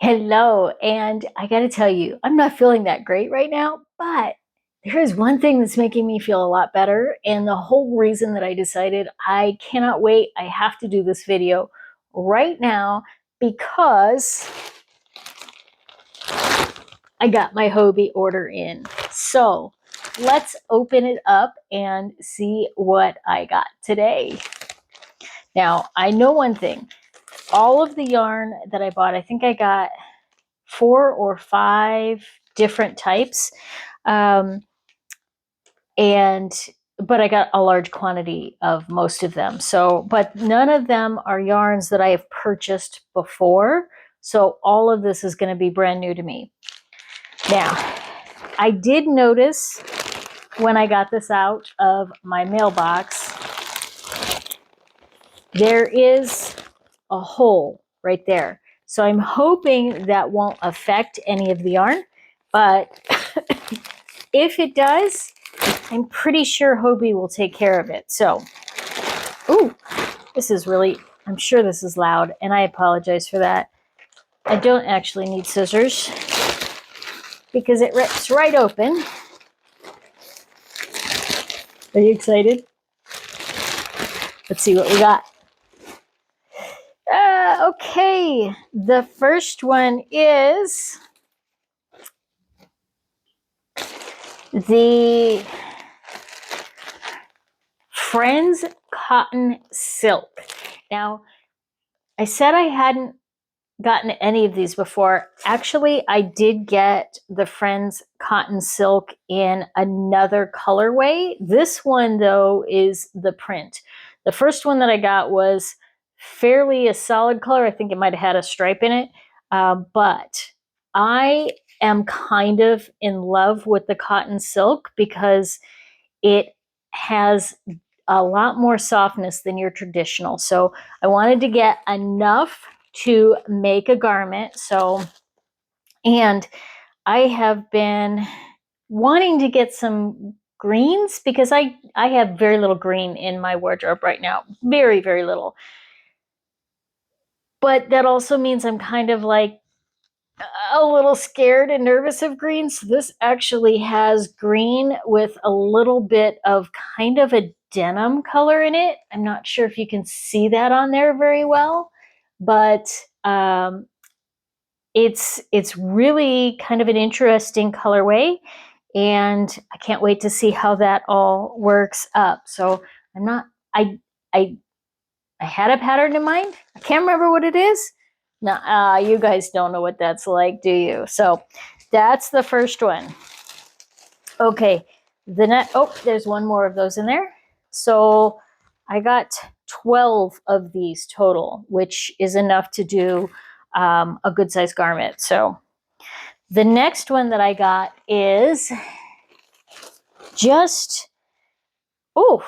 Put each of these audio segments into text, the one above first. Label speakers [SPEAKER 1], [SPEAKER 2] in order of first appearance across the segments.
[SPEAKER 1] Hello, and I gotta tell you, I'm not feeling that great right now, but there is one thing that's making me feel a lot better, and the whole reason that I decided I cannot wait, I have to do this video right now because I got my Hobbii order in. So let's open it up and see what I got today. Now, I know one thing. All of the yarn that I bought, I think I got 4 or 5 different types. But I got a large quantity of most of them. So, but none of them are yarns that I have purchased before. So all of this is going to be brand new to me. Now, I did notice when I got this out of my mailbox, there is a hole right there. So I'm hoping that won't affect any of the yarn, but if it does, I'm pretty sure Hobbii will take care of it. So, ooh, this is really, I'm sure this is loud, and I apologize for that. I don't actually need scissors because it rips right open. Are you excited? Let's see what we got. Okay, the first one is the Friends Cotton Silk. Now, I said I hadn't gotten any of these before. Actually, I did get the Friends Cotton Silk in another colorway. This one, though, is the print. The first one that I got was fairly a solid color. I think it might have had a stripe in it. But I am kind of in love with the cotton silk because it has a lot more softness than your traditional. So I wanted to get enough to make a garment. And I have been wanting to get some greens because I have very little green in my wardrobe right now. Very, very little. But that also means I'm kind of like a little scared and nervous of green. So this actually has green with a little bit of kind of a denim color in it. I'm not sure if you can see that on there very well, but it's really kind of an interesting colorway, and I can't wait to see how that all works up. So I'm not, I had a pattern in mind. I can't remember what it is. No, you guys don't know what that's like, do you? So that's the first one. Okay, there's one more of those in there. So I got 12 of these total, which is enough to do a good size garment. So the next one that I got is just, oh,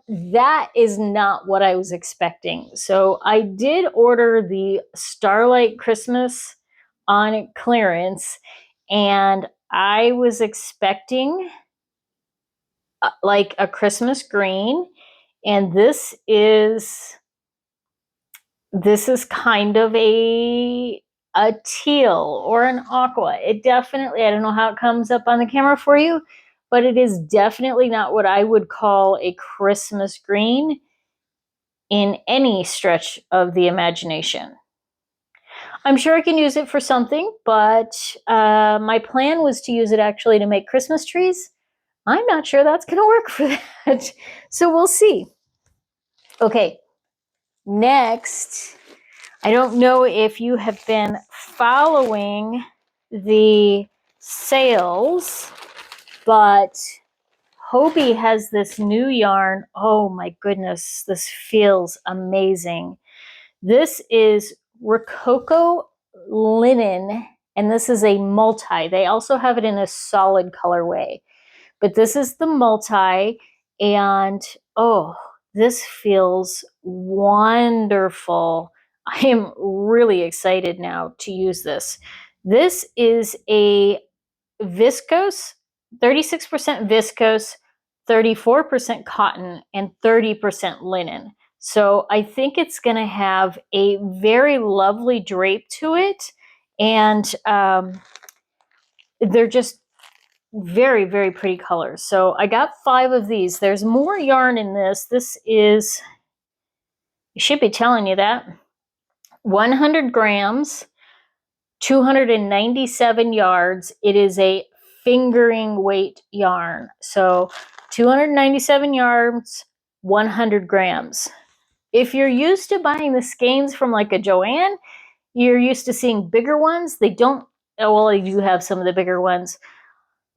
[SPEAKER 1] that is not what I was expecting. So I did order the Starlight Christmas on clearance, and I was expecting like a Christmas green, and this is kind of a teal or an aqua. It definitely, I don't know how it comes up on the camera for you, but it is definitely not what I would call a Christmas green in any stretch of the imagination. I'm sure I can use it for something, but my plan was to use it actually to make Christmas trees. I'm not sure that's going to work for that. So we'll see. Okay, next, I don't know if you have been following the sales, but Hobbii has this new yarn. Oh my goodness, this feels amazing. This is Rococo Linen, and this is a multi. They also have it in a solid colorway, but this is the multi, and oh, this feels wonderful. I am really excited now to use this. This is a viscose, 36% viscose, 34% cotton, and 30% linen. So I think it's going to have a very lovely drape to it. And they're just very, very pretty colors. So I got 5 of these. There's more yarn in this. This is, I should be telling you that, 100 grams, 297 yards. It is a fingering weight yarn. So 297 yards, 100 grams. If you're used to buying the skeins from like a Joann, you're used to seeing bigger ones. They don't, well, they do have some of the bigger ones,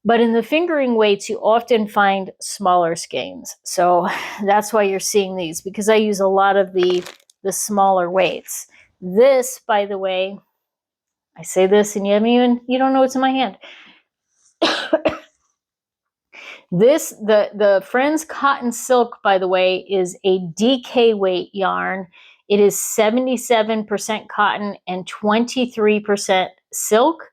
[SPEAKER 1] but in the fingering weights, you often find smaller skeins. So that's why you're seeing these, because I use a lot of the smaller weights. This, by the way, I say this and you don't know what's in my hand. This, the Friends Cotton Silk, by the way, is a DK weight yarn. It is 77% cotton and 23% silk,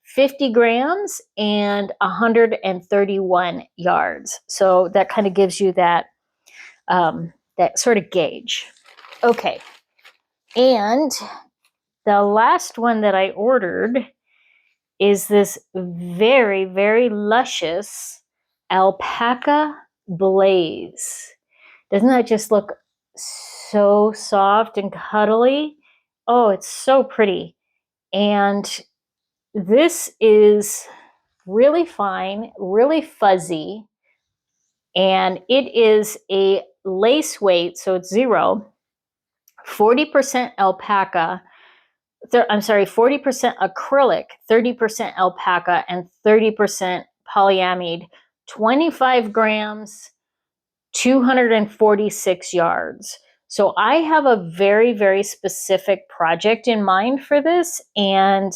[SPEAKER 1] 50 grams and 131 yards. So that kind of gives you that, that sort of gauge. Okay, and the last one that I ordered is this very, very luscious alpaca blaze. Doesn't that just look so soft and cuddly? Oh, it's so pretty. And this is really fine, really fuzzy, and it is a lace weight, so it's 0, 40% alpaca, I'm sorry, 40% acrylic, 30% alpaca, and 30% polyamide, 25 grams, 246 yards. So I have a very, very specific project in mind for this, and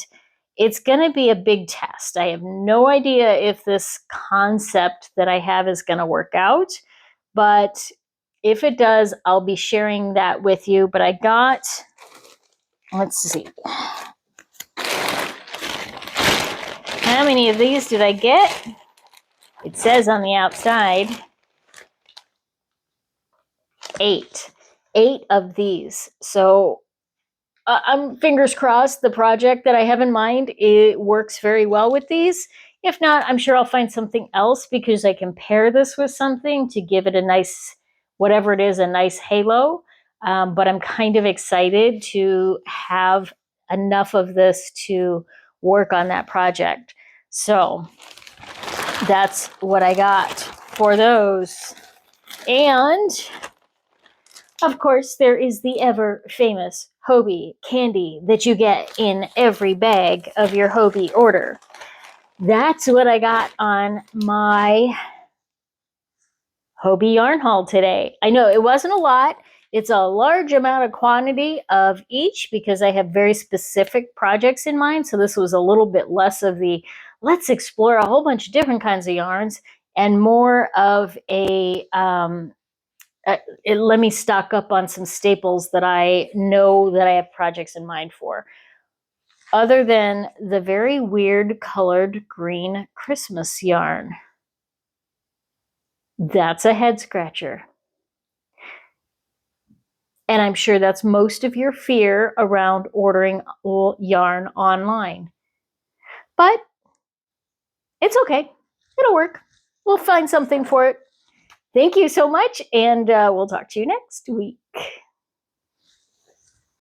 [SPEAKER 1] it's going to be a big test. I have no idea if this concept that I have is going to work out, but if it does, I'll be sharing that with you. But I got, let's see, how many of these did I get? It says on the outside, 8. 8 of these. So I'm fingers crossed the project that I have in mind, it works very well with these. If not, I'm sure I'll find something else, because I can pair this with something to give it a nice, whatever it is, a nice halo. But I'm kind of excited to have enough of this to work on that project. So that's what I got for those. And of course, there is the ever famous Hobbii candy that you get in every bag of your Hobbii order. That's what I got on my Hobbii yarn haul today. I know it wasn't a lot. It's a large amount of quantity of each, because I have very specific projects in mind. So this was a little bit less of the let's explore a whole bunch of different kinds of yarns, and more of a let me stock up on some staples that I know that I have projects in mind for. Other than the very weird colored green Christmas yarn. That's a head scratcher. And I'm sure that's most of your fear around ordering yarn online. But it's okay. It'll work. We'll find something for it. Thank you so much, and we'll talk to you next week.